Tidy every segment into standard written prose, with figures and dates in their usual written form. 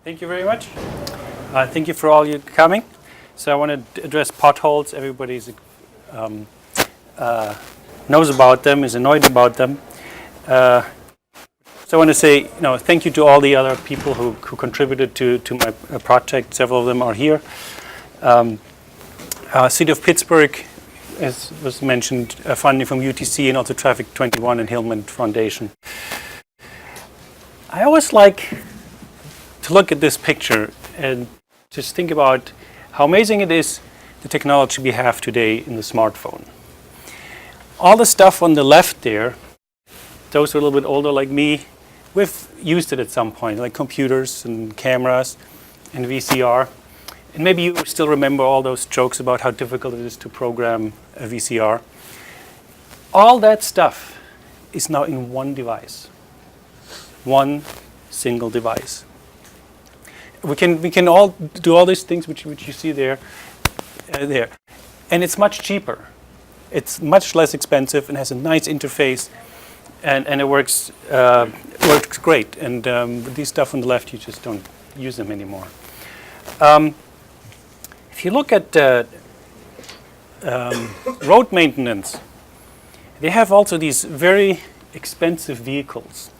Thank you very much. Thank you for all you coming. So I want to address potholes. Everybody knows about them, is annoyed about them. So I want to say, thank you to all the other people who contributed to my project. Several of them are here. City of Pittsburgh, as was mentioned, funding from UTC and also Traffic 21 and Hillman Foundation. I always like to look at this picture and just think about how amazing it is, the technology we have today in the smartphone. All the stuff on the left there, those who are a little bit older like me, we've used it at some point, like computers and cameras and VCR. And maybe you still remember all those jokes about how difficult it is to program a VCR. All that stuff is now in one device. One single device. We can all do all these things which you see there, and it's much cheaper. It's much less expensive and has a nice interface, and it works great. And with these stuff on the left, you just don't use them anymore. If you look at road maintenance, they have also these very expensive vehicles,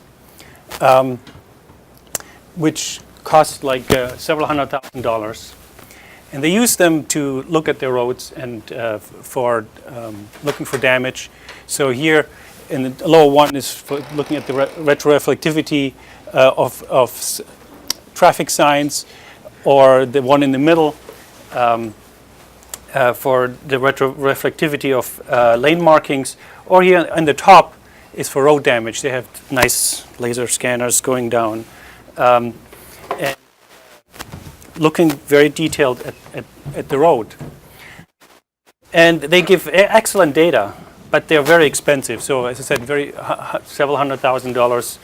which cost like several $100,000, and they use them to look at their roads and for looking for damage. So here, in the lower one is for looking at the retroreflectivity of traffic signs, or the one in the middle for the retroreflectivity of lane markings, or here on the top is for road damage. They have nice laser scanners going down. And looking very detailed at the road. And they give excellent data, but they're very expensive. So as I said, several $100,000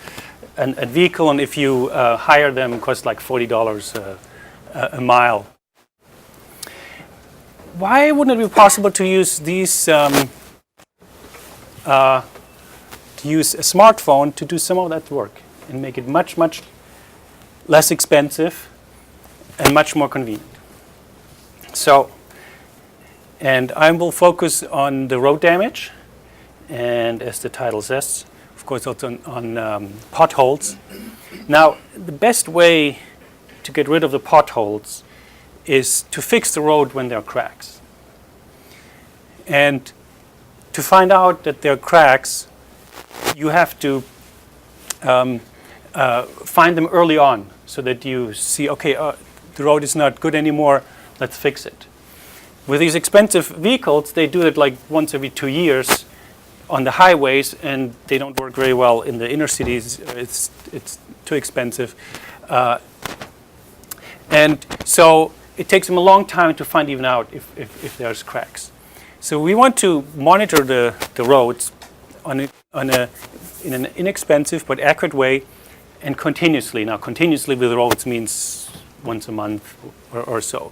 a vehicle, and if you hire them, it costs like $40 a mile. Why wouldn't it be possible to use these, to use a smartphone to do some of that work and make it much, much less expensive and much more convenient? So, and I will focus on the road damage, and as the title says, of course also on potholes. Now, the best way to get rid of the potholes is to fix the road when there are cracks. And to find out that there are cracks, you have to find them early on, so that you see, okay, the road is not good anymore, let's fix it. With these expensive vehicles, they do it like once every 2 years on the highways, and they don't work very well in the inner cities. It's too expensive. And so it takes them a long time to find even out if there's cracks. So we want to monitor the roads in an inexpensive but accurate way, and continuously. Now, continuously with roads means once a month or so,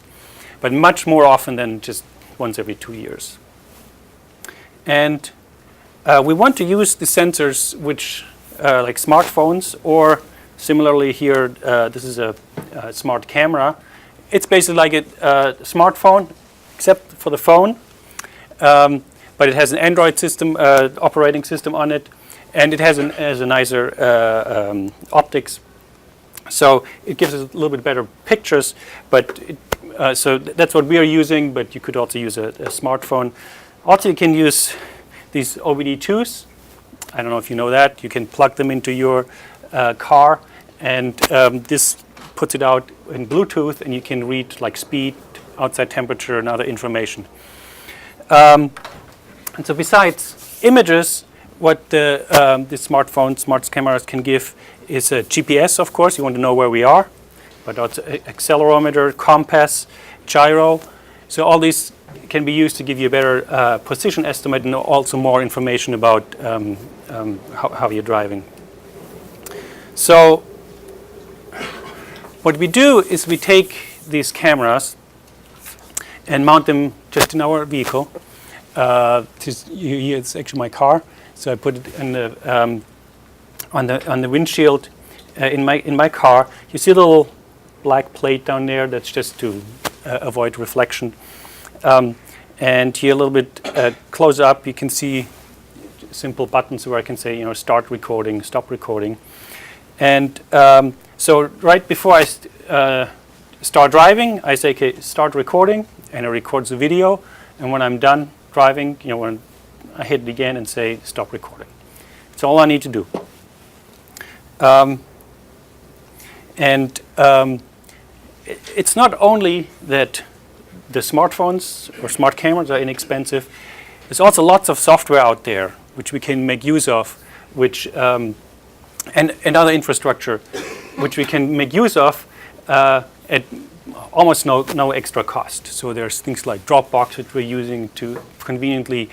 but much more often than just once every 2 years. And we want to use the sensors which, like smartphones, or similarly here, this is a smart camera. It's basically like a smartphone, except for the phone, but it has an Android system, operating system on it, and it has a nicer optics, so it gives us a little bit better pictures. But so that's what we are using. But you could also use a smartphone. Also, you can use these OBD2s. I don't know if you know that. You can plug them into your car, and this puts it out in Bluetooth, and you can read like speed, outside temperature, and other information. And so besides images, what the smartphones, smart cameras can give is a GPS, of course. You want to know where we are, but also accelerometer, compass, gyro. So all these can be used to give you a better position estimate, and also more information about how you're driving. So what we do is we take these cameras and mount them just in our vehicle. It's actually my car. So I put it in the on the windshield in my car. You see a little black plate down there. That's just to avoid reflection. And here a little bit close up, you can see simple buttons where I can say, start recording, stop recording. And so right before I start driving, I say, okay, start recording, and it records the video. And when I'm done driving, when I hit it again and say, stop recording. That's all I need to do. It's not only that the smartphones or smart cameras are inexpensive. There's also lots of software out there which we can make use of, which and other infrastructure which we can make use of at almost no extra cost. So there's things like Dropbox that we're using to conveniently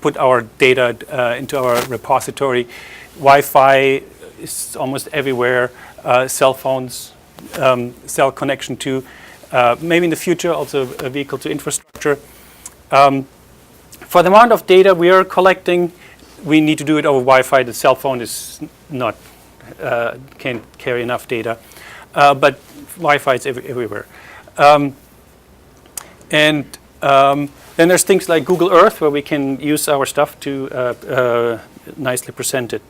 put our data into our repository. Wi-Fi is almost everywhere. Cell phones, cell connection to. Maybe in the future also a vehicle to infrastructure. For the amount of data we are collecting, we need to do it over Wi-Fi. The cell phone is not can't carry enough data, but Wi-Fi is everywhere. Then there's things like Google Earth, where we can use our stuff to nicely present it.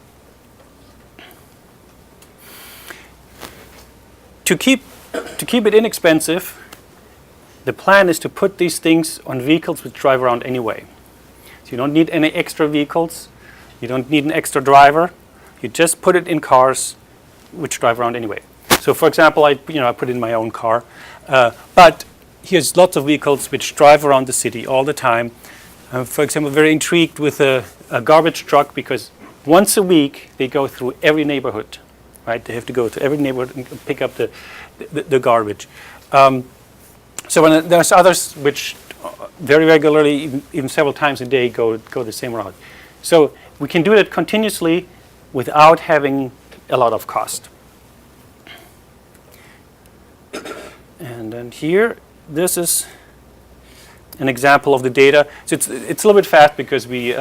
To keep it inexpensive, the plan is to put these things on vehicles which drive around anyway. So you don't need any extra vehicles. You don't need an extra driver. You just put it in cars which drive around anyway. So for example, I put it in my own car. But here's lots of vehicles which drive around the city all the time. For example, very intrigued with a garbage truck, because once a week they go through every neighborhood. Right? They have to go to every neighborhood and pick up the garbage. So when there's others which very regularly, even several times a day, go the same route. So we can do that continuously without having a lot of cost. And then here, this is an example of the data. So it's a little bit fast because we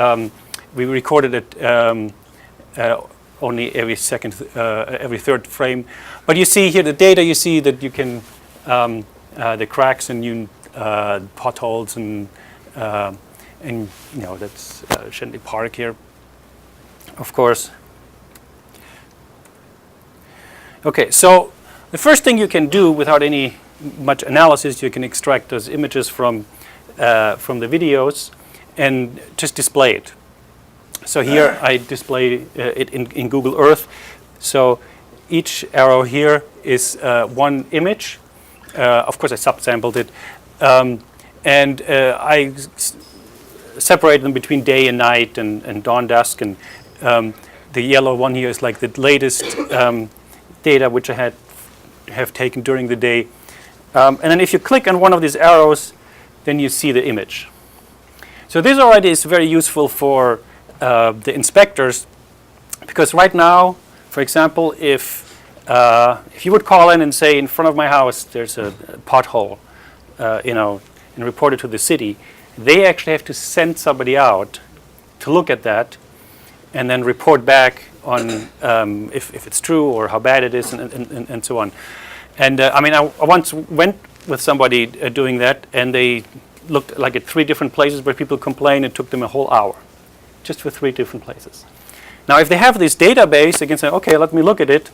recorded it only every third frame. But you see here the data. You see that you can the cracks and potholes and that's Shenley Park here, of course. Okay, so the first thing you can do without any much analysis, you can extract those images from the videos and just display it. So here I display it in Google Earth. So each arrow here is one image. Of course, I subsampled it. And I separate them between day and night and dawn, dusk. And the yellow one here is like the latest data which I have taken during the day. And then if you click on one of these arrows, then you see the image. So this already is very useful for the inspectors, because right now, for example, if you would call in and say, in front of my house there's a pothole, and report it to the city, they actually have to send somebody out to look at that and then report back on if it's true or how bad it is and so on. And I once went with somebody doing that, and they looked like at 3 different places where people complained. It took them a whole hour just for 3 different places. Now, if they have this database, they can say, okay, let me look at it,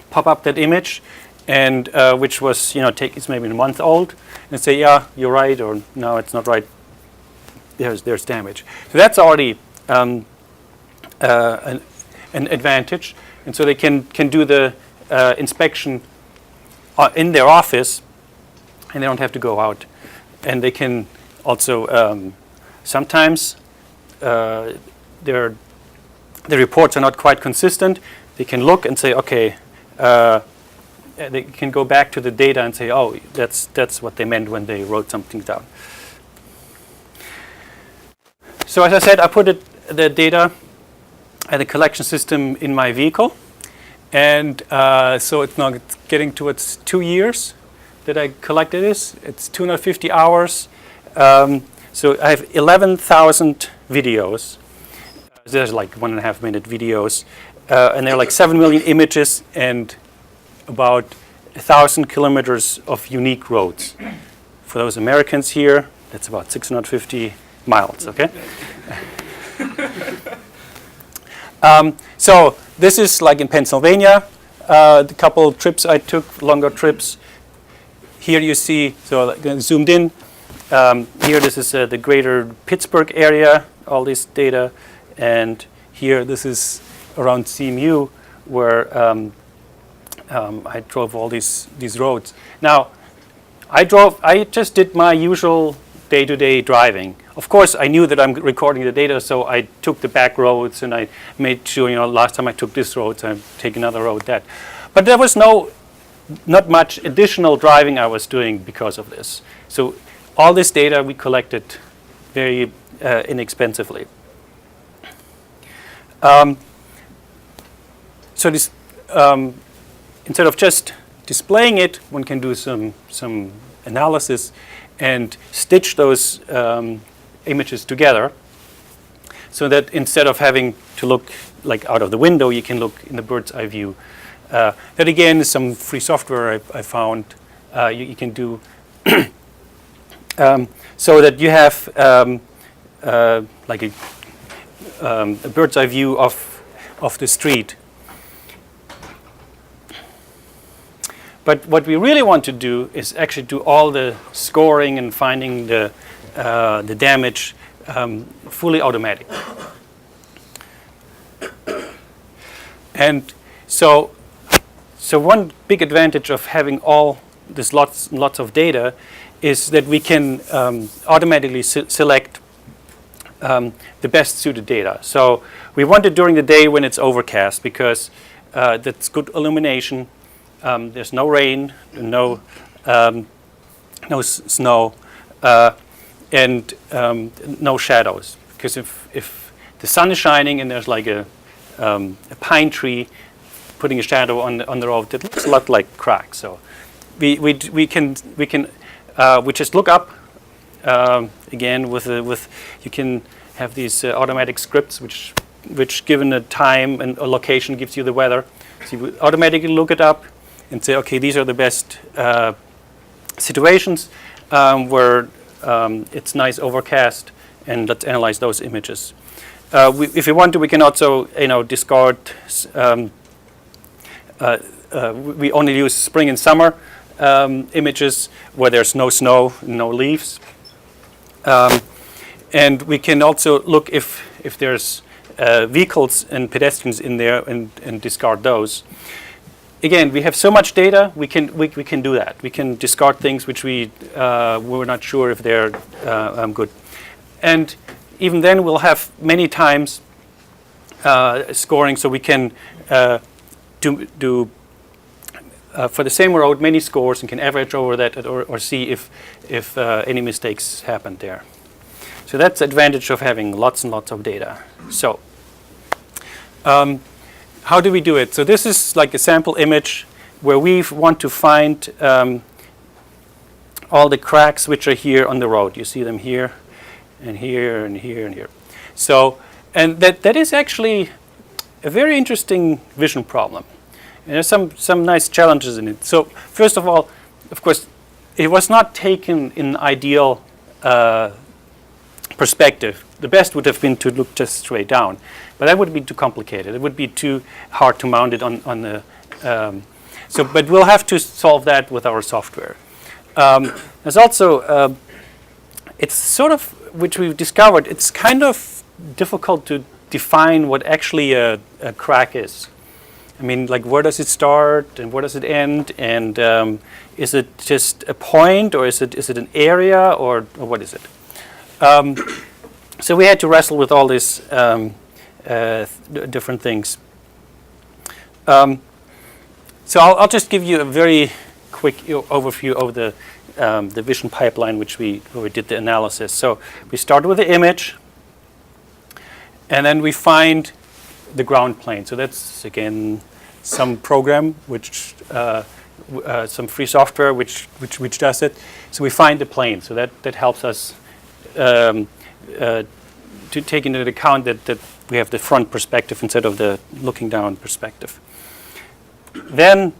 pop up that image, and which was, it's maybe a month old, and say, yeah, you're right, or no, it's not right. There's damage. So that's already an advantage, and so they can do the inspection in their office, and they don't have to go out. And they can also sometimes the reports are not quite consistent. They can look and say, okay, they can go back to the data and say, oh, that's what they meant when they wrote something down. So as I said, I put the data and the collection system in my vehicle. And so it's now getting towards 2 years that I collected this. It's 250 hours. So I have 11,000 videos. There's like 1.5 minute videos. And there are like 7 million images and about 1,000 kilometers of unique roads. For those Americans here, that's about 650 miles, okay? So this is like in Pennsylvania, the couple trips I took, longer trips. Here you see, so like, zoomed in, here this is the greater Pittsburgh area, all this data, and here this is around CMU where I drove all these roads. Now, I just did my usual day-to-day driving. Of course, I knew that I'm recording the data, so I took the back roads and I made sure, last time I took this road, so I take another road that. But there was not much additional driving I was doing because of this. So all this data we collected very inexpensively. So this, instead of just displaying it, one can do some analysis and stitch those images together, so that instead of having to look like out of the window, you can look in the bird's eye view. That again is some free software I found you can do so that you have like a bird's eye view of the street. But what we really want to do is actually do all the scoring and finding the damage fully automatic. And so one big advantage of having all this lots and lots of data is that we can automatically select the best suited data. So we want it during the day when it's overcast, because that's good illumination. There's no rain, no snow, and no shadows. Because if the sun is shining and there's like a pine tree putting a shadow on the road, it looks a lot like cracks. So we just look up again with you can have these automatic scripts which given a time and a location gives you the weather. So you automatically look it up and say, okay, these are the best situations where it's nice overcast, and let's analyze those images. If we want to, we can also discard. We only use spring and summer images where there's no snow, no leaves, and we can also look if there's vehicles and pedestrians in there and discard those. Again, we have so much data, we can do that. We can discard things which we're not sure if they're good. And even then, we'll have many times scoring, so we can do for the same road many scores and can average over that or see if any mistakes happened there. So that's the advantage of having lots and lots of data. So. How do we do it? So this is like a sample image where we want to find all the cracks which are here on the road. You see them here and here and here and here. So, and that is actually a very interesting vision problem. And there's some nice challenges in it. So first of all, of course, it was not taken in ideal perspective. The best would have been to look just straight down, but that would be too complicated. It would be too hard to mount it on the. But we'll have to solve that with our software. There's also it's sort of which we've discovered. It's kind of difficult to define what actually a crack is. I mean, like where does it start and where does it end? And is it just a point, or is it an area, or what is it? So we had to wrestle with all these different things. So I'll just give you a very quick overview of the vision pipeline where we did the analysis. So we start with the image, and then we find the ground plane. So that's again some program which some free software which does it. So we find the plane. So that helps us to take into account that we have the front perspective instead of the looking down perspective. Then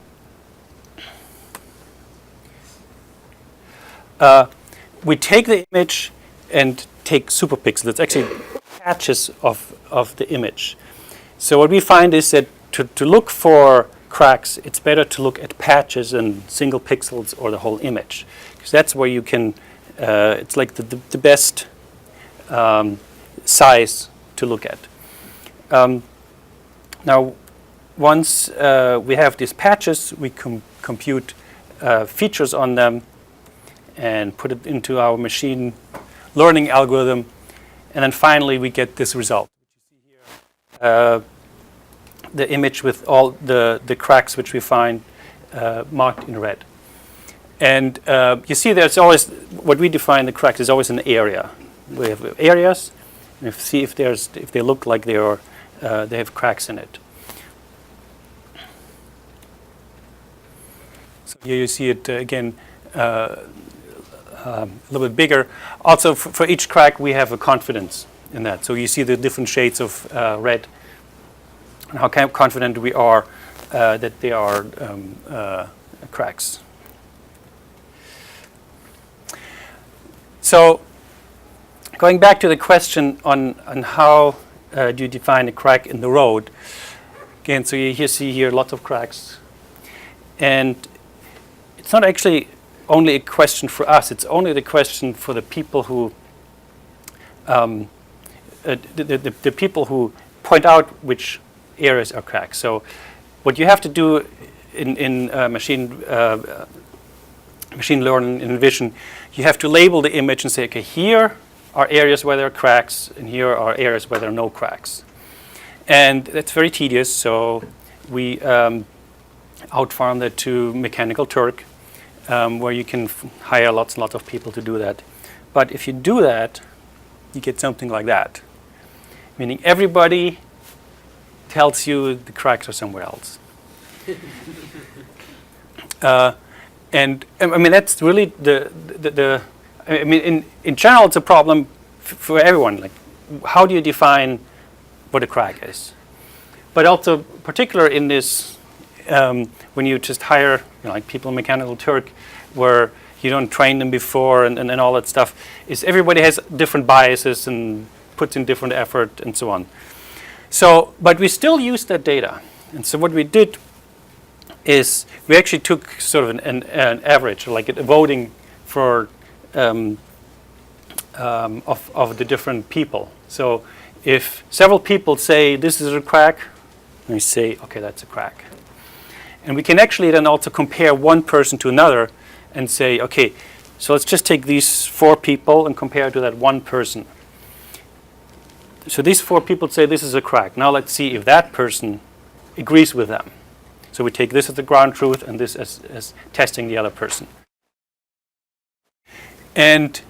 we take the image and take superpixels. It's actually patches of the image. So what we find is that to look for cracks, it's better to look at patches and single pixels or the whole image, because that's where you can, it's like the best size to look at. Now, once we have these patches, we compute features on them and put it into our machine learning algorithm, and then finally we get this result. The image with all the cracks which we find marked in red. And you see there's always, what we define the cracks is always an area. We have areas, and see if they look like they have cracks in it. So here you see it again a little bit bigger. Also for each crack we have a confidence in that. So you see the different shades of red and how confident we are that they are cracks. So going back to the question on how do you define a crack in the road. Again, so you see here lots of cracks. And it's not actually only a question for us, it's only the question for the people who the people who point out which areas are cracks. So what you have to do in machine learning, in vision, you have to label the image and say, okay, here are areas where there are cracks, and here are areas where there are no cracks. And that's very tedious, so we outfarm that to Mechanical Turk, where you can hire lots and lots of people to do that. But if you do that, you get something like that, meaning everybody tells you the cracks are somewhere else. And I mean that's really I mean in general it's a problem for everyone. Like, how do you define what a crack is? But also particular in this when you just hire like people in Mechanical Turk, where you don't train them before and all that stuff, is everybody has different biases and puts in different effort and so on. So, but we still use that data. And so what we did is we actually took sort of an average, like a voting for of the different people. So if several people say this is a crack, we say, okay, that's a crack. And we can actually then also compare one person to another and say, okay, so let's just take these 4 people and compare it to that one person. So these 4 people say this is a crack. Now let's see if that person agrees with them. So we take this as the ground truth and this as testing the other person. And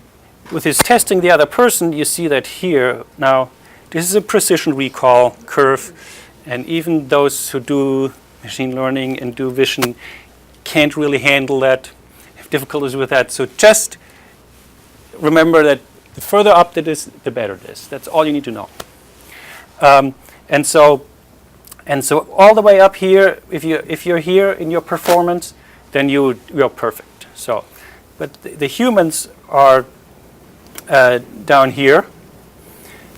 with this testing the other person, you see that here, now this is a precision recall curve, and even those who do machine learning and do vision can't really handle that, have difficulties with that. So just remember that the further up it is, the better it is. That's all you need to know. And so all the way up here, if you're here in your performance, then you're perfect. So, but the humans are down here.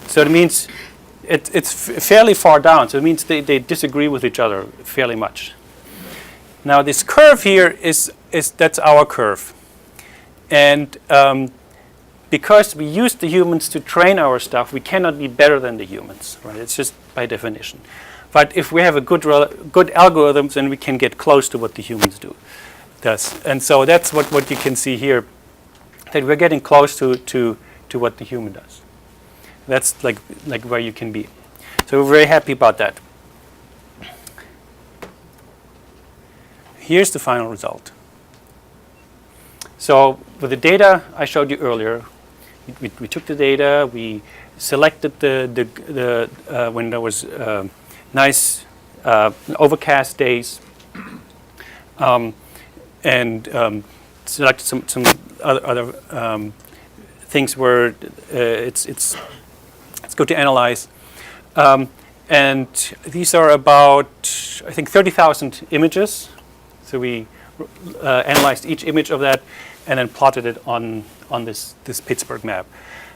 So it means it's fairly far down. So it means they disagree with each other fairly much. Now this curve here is that's our curve, and because we use the humans to train our stuff, we cannot be better than the humans, right? It's just by definition. But if we have a good algorithms, then we can get close to what the humans does. And so that's what you can see here, that we're getting close to what the human does. That's like where you can be. So we're very happy about that. Here's the final result. So with the data I showed you earlier, we took the data, we selected the when there was nice overcast days, and selected some other things where it's good to analyze. And these are about, I think, 30,000 images. So we analyzed each image of that, and then plotted it on this Pittsburgh map.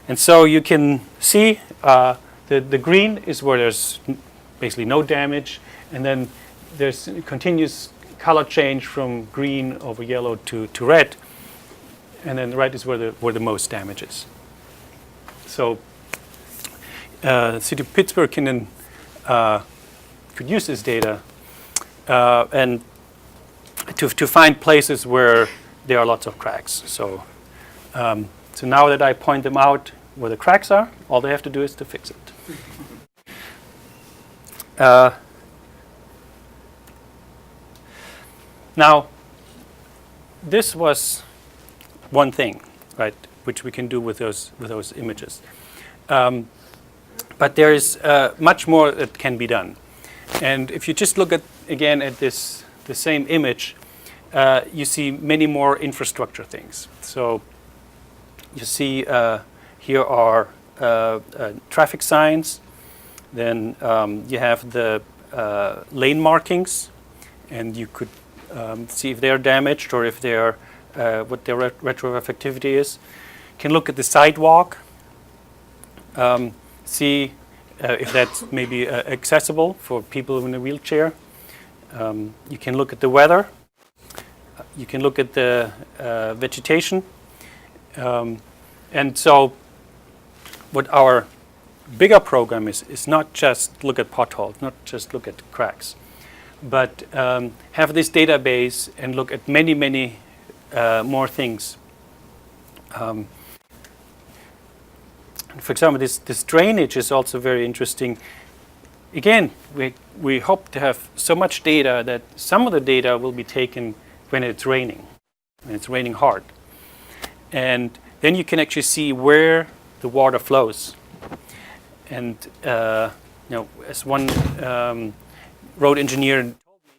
And so you can see the green is where there's basically no damage, and then there's continuous color change from green over yellow to red, and then red is where the most damage is. So the city of Pittsburgh can then could use this data and to find places where there are lots of cracks. So so now that I point them out where the cracks are, all they have to do is to fix it. Now, this was one thing, right, which we can do with those images. But there is much more that can be done. And if you just look at again at the same image, you see many more infrastructure things. So you see here are traffic signs. Then you have the lane markings, and you could see if they are damaged or if they are what their retroreflectivity is. You can look at the sidewalk, see if that's maybe accessible for people in a wheelchair. You can look at the weather. You can look at the vegetation. And so what our bigger program is not just look at potholes, not just look at cracks, but have this database and look at many, many more things. For example, this drainage is also very interesting. Again, we hope to have so much data that some of the data will be taken when it's raining hard. And then you can actually see where the water flows. And as one road engineer told me,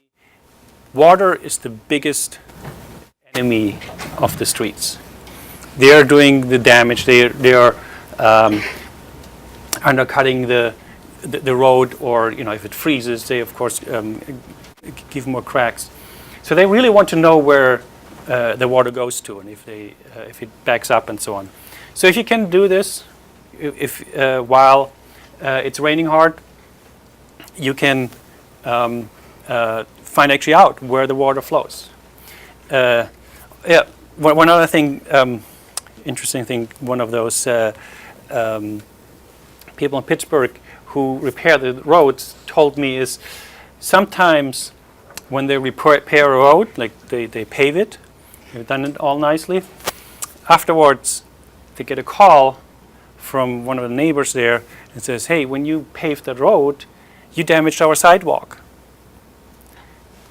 water is the biggest enemy of the streets. They are doing the damage. They are undercutting the road, or if it freezes, they of course give more cracks. So they really want to know where the water goes to, and if it backs up and so on. So if you can do this, while it's raining hard, you can find actually out where the water flows. One other thing, interesting thing, one of those people in Pittsburgh who repair the roads told me is sometimes when they repair a road, like they pave it, they've done it all nicely, afterwards they get a call from one of the neighbors there and says, hey, when you paved that road, you damaged our sidewalk.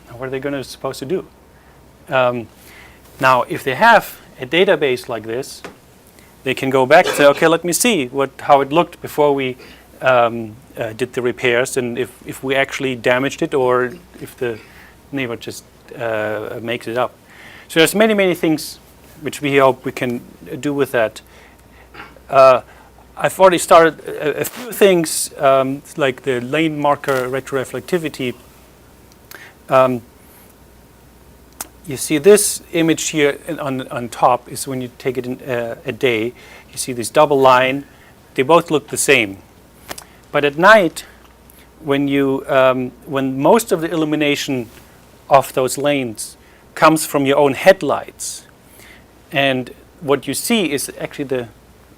Now, what are they supposed to do? Now, if they have a database like this, they can go back and say, okay, let me see how it looked before we did the repairs, and if we actually damaged it, or if the neighbor just makes it up. So there's many, many things which we hope we can do with that. I've already started a few things, like the lane marker retroreflectivity. You see this image here on top is when you take it in a day. You see this double line. They both look the same. But at night, when most of the illumination of those lanes comes from your own headlights, and what you see is actually the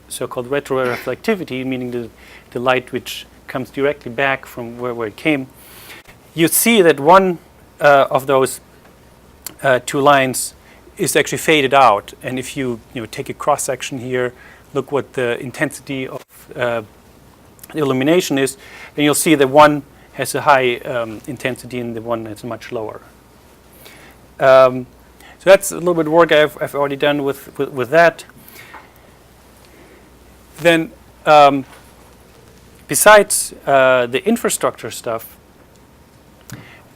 so-called retroreflectivity, meaning the light which comes directly back from where it came, you see that one of those two lines is actually faded out. And if you take a cross section here, look what the intensity of the illumination is, then you'll see that one has a high intensity and the one has much lower. So that's a little bit of work I've already done with that. Then besides the infrastructure stuff,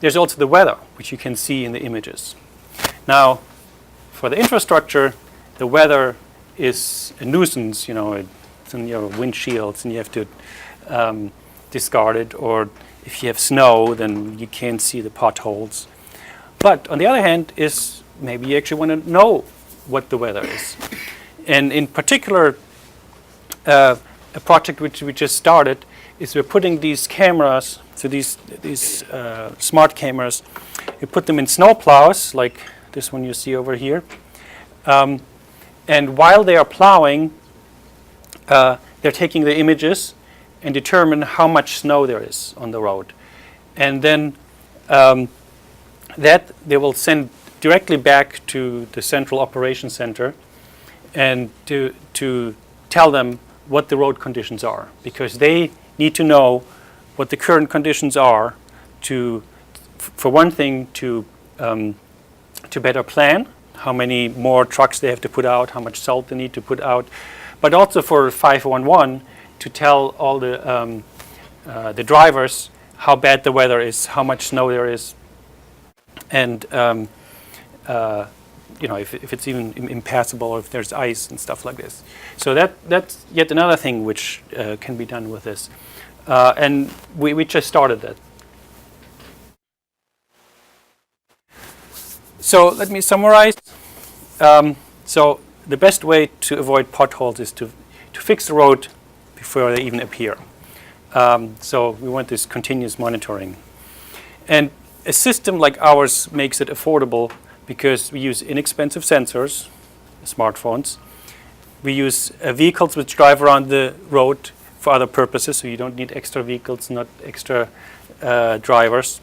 there's also the weather, which you can see in the images. Now, for the infrastructure, the weather is a nuisance. It's in your windshields, and you have to discard it. Or if you have snow, then you can't see the potholes. But on the other hand, maybe you actually want to know what the weather is. And in particular, a project which we just started is we're putting these cameras, so these smart cameras, we put them in snowplows, like this one you see over here. And while they are plowing, they're taking the images and determine how much snow there is on the road. And then that they will send directly back to the central operations center and to tell them what the road conditions are, because they need to know what the current conditions are to, for one thing, to better plan how many more trucks they have to put out, how much salt they need to put out, but also for 511 to tell all the drivers how bad the weather is, how much snow there is, and if it's even impassable, or if there's ice and stuff like this. So that's yet another thing which can be done with this. And we just started that. So let me summarize. So the best way to avoid potholes is to fix the road before they even appear. So we want this continuous monitoring. And a system like ours makes it affordable because we use inexpensive sensors, smartphones. We use vehicles which drive around the road for other purposes, so you don't need extra vehicles, not extra drivers.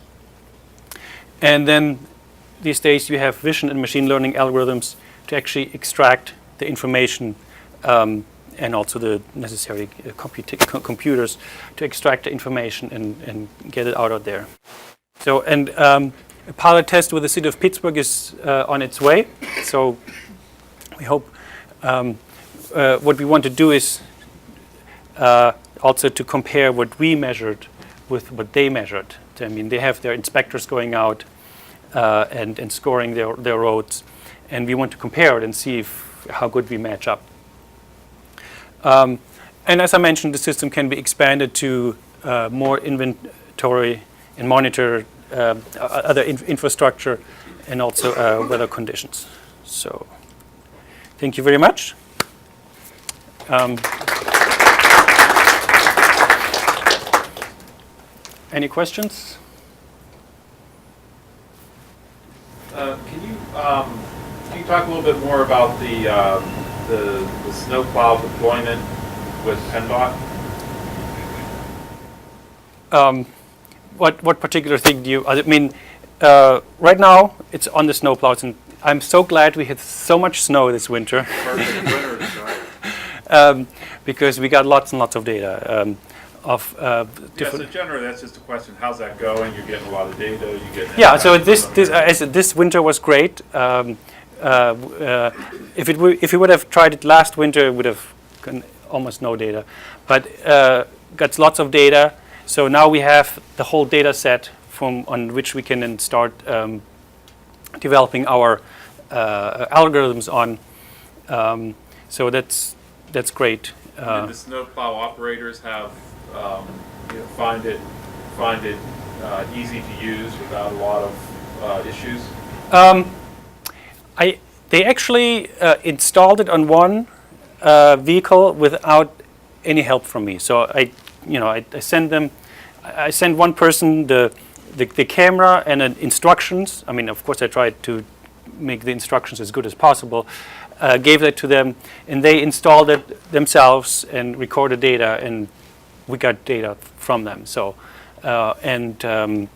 And then these days you have vision and machine learning algorithms to actually extract the information and also the necessary computers to extract the information and get it out of there. So, and a pilot test with the city of Pittsburgh is on its way. So we hope what we want to do is also to compare what we measured with what they measured. I mean, they have their inspectors going out and scoring their roads, and we want to compare it and see how good we match up. And as I mentioned, the system can be expanded to more inventory and monitor other infrastructure and also weather conditions. So thank you very much. Any questions? Can you talk a little bit more about the snowplow deployment with PennDOT? What particular thing do you? I mean, right now it's on the snowplows, and I'm so glad we had so much snow this winter. Perfect winter, right? Because we got lots and lots of data of different. Yeah, so generally that's just a question. How's that going? You're getting a lot of data. You get. Yeah. So this winter was great. If we would have tried it last winter, it would have gotten almost no data, but got lots of data. So now we have the whole data set on which we can then start developing our algorithms on. So that's great. And the snowplow operators have find it easy to use without a lot of issues. They actually installed it on one vehicle without any help from me. So I send one person the camera and instructions. I mean, of course, I tried to make the instructions as good as possible. Gave that to them, and they installed it themselves and recorded data, and we got data from them. So, so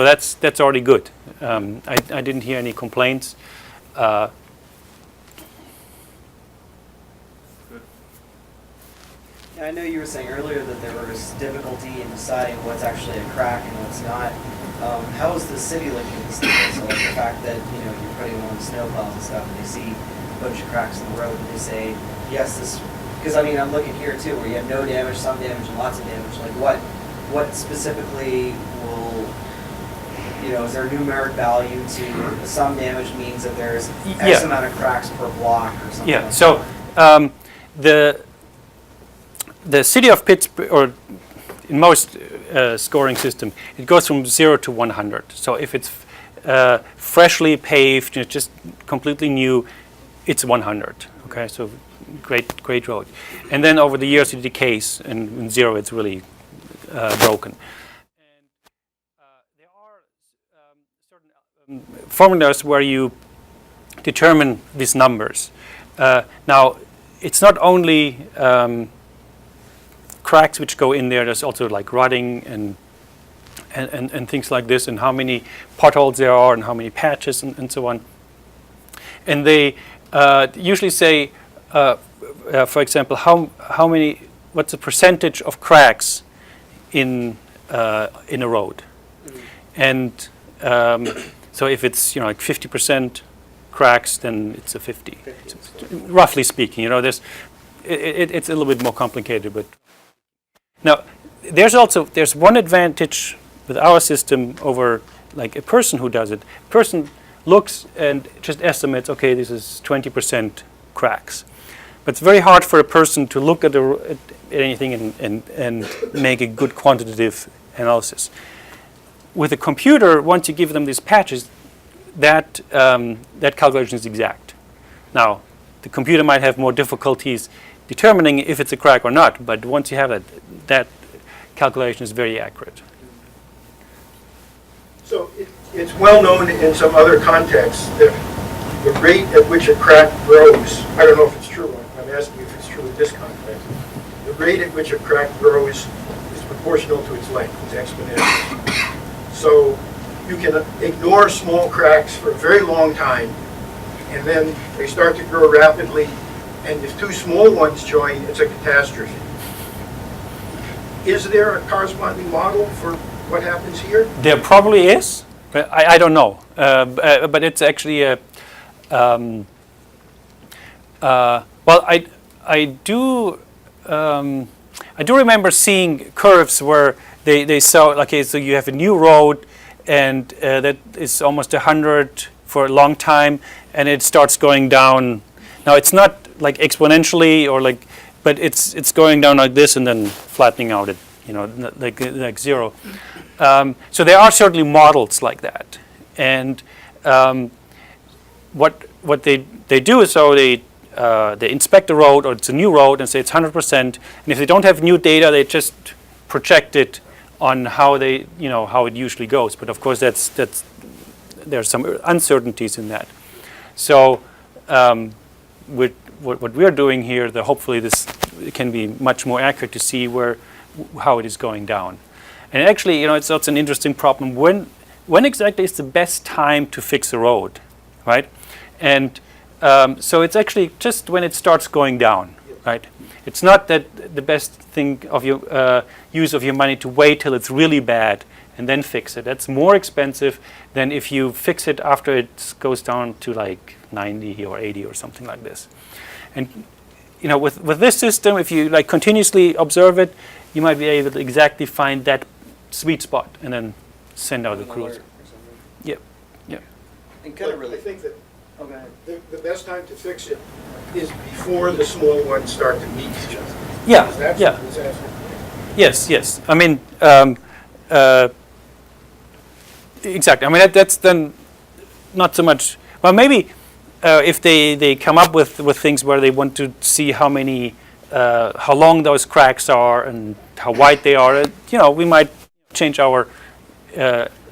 that's already good. I didn't hear any complaints. Good. Yeah, I know you were saying earlier that there was difficulty in deciding what's actually a crack and what's not. How is the city looking at this data? So like the fact that you're putting on snowplows and stuff, and they see a bunch of cracks in the road, and they say, yes, this. Because I mean, I'm looking here too, where you have no damage, some damage, and lots of damage. Like what specifically will, is there a numeric value to some damage means that there's X amount of cracks per block or something? Yeah. Like So the city of Pittsburgh, or in most scoring system, it goes from 0 to 100. So if it's freshly paved, just completely new, it's 100. Okay, so great road. And then over the years it decays, and in 0 it's really broken. And there are certain formulas where you determine these numbers. Now, it's not only cracks which go in there. There's also like rotting and things like this, and how many potholes there are, and how many patches, and so on. And they usually say, for example, what's the percentage of cracks in a road? And so if it's like 50% cracks, then it's a 50. Roughly speaking, it's a little bit more complicated, but now there's one advantage with our system over like a person who does it. A person looks and just estimates, okay, this is 20% cracks. But it's very hard for a person to look at anything and make a good quantitative analysis. With a computer, once you give them these patches, that calculation is exact. Now, the computer might have more difficulties determining if it's a crack or not, but once you have that calculation is very accurate. So it's well known in some other contexts that the rate at which a crack grows, I don't know if it's true, I'm asking if it's true in this context, the rate at which a crack grows is proportional to its length, it's exponential. So you can ignore small cracks for a very long time, and then they start to grow rapidly, and if two small ones join, it's a catastrophe. Is there a corresponding model for what happens here? There probably is, but I don't know. But it's actually a well, I do remember seeing curves where they saw, okay, so you have a new road, and that is almost 100 for a long time, and it starts going down. Now it's not like exponentially or like, but it's going down like this and then flattening out at like 0. So there are certainly models like that, and what they do is, so they inspect the road, or it's a new road, and say it's 100%. And if they don't have new data, they just project it on how how it usually goes. But of course, there's some uncertainties in that. So with what we're doing here, hopefully this can be much more accurate to see how it is going down. And actually, it's also an interesting problem. When exactly is the best time to fix a road, right? And so it's actually just when it starts going down, right? It's not that the best thing of your use of your money to wait till it's really bad and then fix it. That's more expensive than if you fix it after it goes down to like 90 or 80 or something like this. And with this system, if you like continuously observe it, you might be able to exactly find that sweet spot and then send out the crews. Yeah. And kind of I think that okay. the best time to fix it is before the small ones start to meet each other. Yeah. Yes. I mean, exactly. I mean, that's then not so much. Well, maybe if they come up with things where they want to see how long those cracks are and how wide they are, we might change our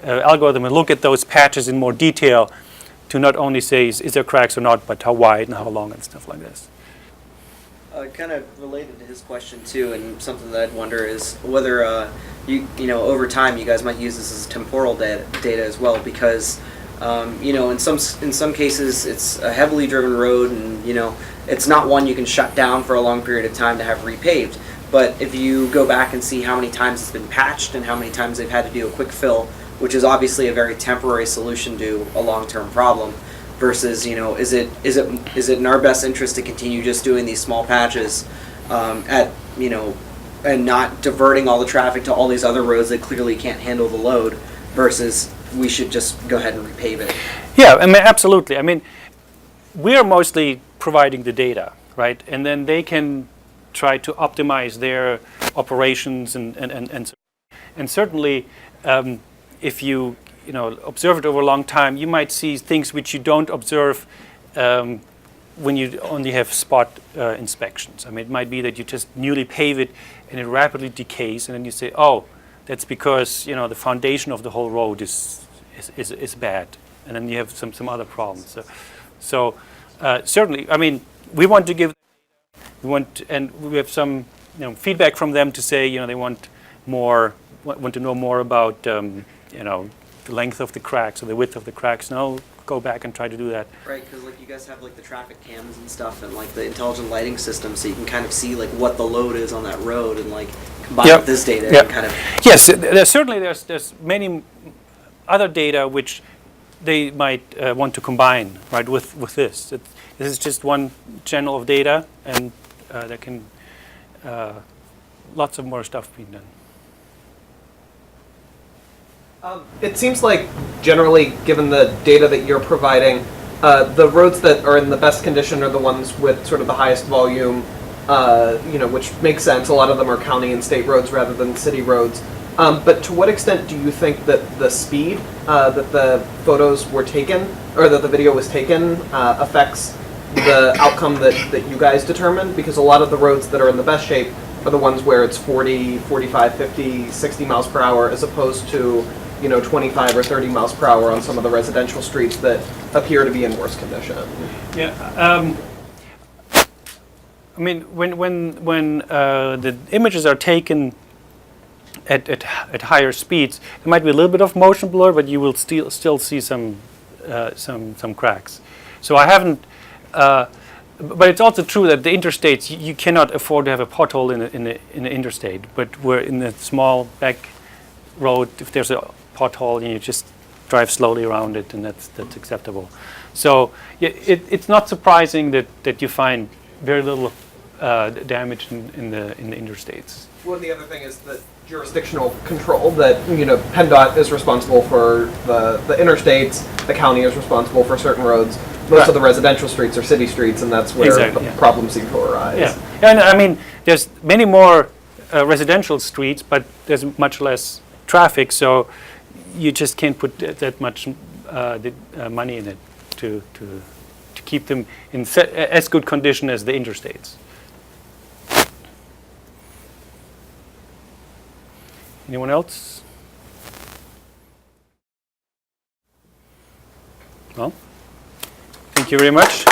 algorithm and look at those patches in more detail to not only say is there cracks or not, but how wide and how long and stuff like this. Kind of related to his question too, and something that I'd wonder is whether over time you guys might use this as temporal data as well, because in some cases it's a heavily driven road, and it's not one you can shut down for a long period of time to have repaved. But if you go back and see how many times it's been patched and how many times they've had to do a quick fill, which is obviously a very temporary solution to a long-term problem, versus is it in our best interest to continue just doing these small patches and not diverting all the traffic to all these other roads that clearly can't handle the load, versus we should just go ahead and repave it. Yeah, I mean, absolutely. I mean, we are mostly providing the data, right? And then they can try to optimize their operations and certainly if you observe it over a long time, you might see things which you don't observe when you only have spot inspections. I mean, it might be that you just newly pave it and it rapidly decays, and then you say, oh, that's because the foundation of the whole road is bad, and then you have some other problems. So certainly, I mean, we want to give. And we have some feedback from them to say they want to know more about the length of the cracks or the width of the cracks. Now go back and try to do that. Right, because like you guys have like the traffic cams and stuff, and like the intelligent lighting system, so you can kind of see like what the load is on that road, and like combine with this data and kind of. Yes, there's many other data which they might want to combine right with this. This is just one channel of data, and there can lots of more stuff being done. It seems like generally, given the data that you're providing, the roads that are in the best condition are the ones with sort of the highest volume, which makes sense. A lot of them are county and state roads rather than city roads. But to what extent do you think that the speed that the photos were taken, or that the video was taken, affects the outcome that you guys determined? Because a lot of the roads that are in the best shape are the ones where it's 40, 45, 50, 60 miles per hour, as opposed to 25 or 30 miles per hour on some of the residential streets that appear to be in worse condition. Yeah. I mean, when the images are taken at higher speeds, there might be a little bit of motion blur, but you will still see some cracks. So I haven't. But it's also true that the interstates, you cannot afford to have a pothole in the interstate. But we're in the small back road. If there's a pothole, you just drive slowly around it, and that's acceptable. So yeah, it's not surprising that you find very little damage in the interstates. Well, the other thing is that jurisdictional control, that PennDOT is responsible for the interstates, the county is responsible for certain roads. Most of the residential streets are city streets, and that's where problems seem to arise. Yeah, and I mean, there's many more residential streets, but there's much less traffic, so you just can't put that much money in it to keep them in as good condition as the interstates. Anyone else? No? Thank you very much.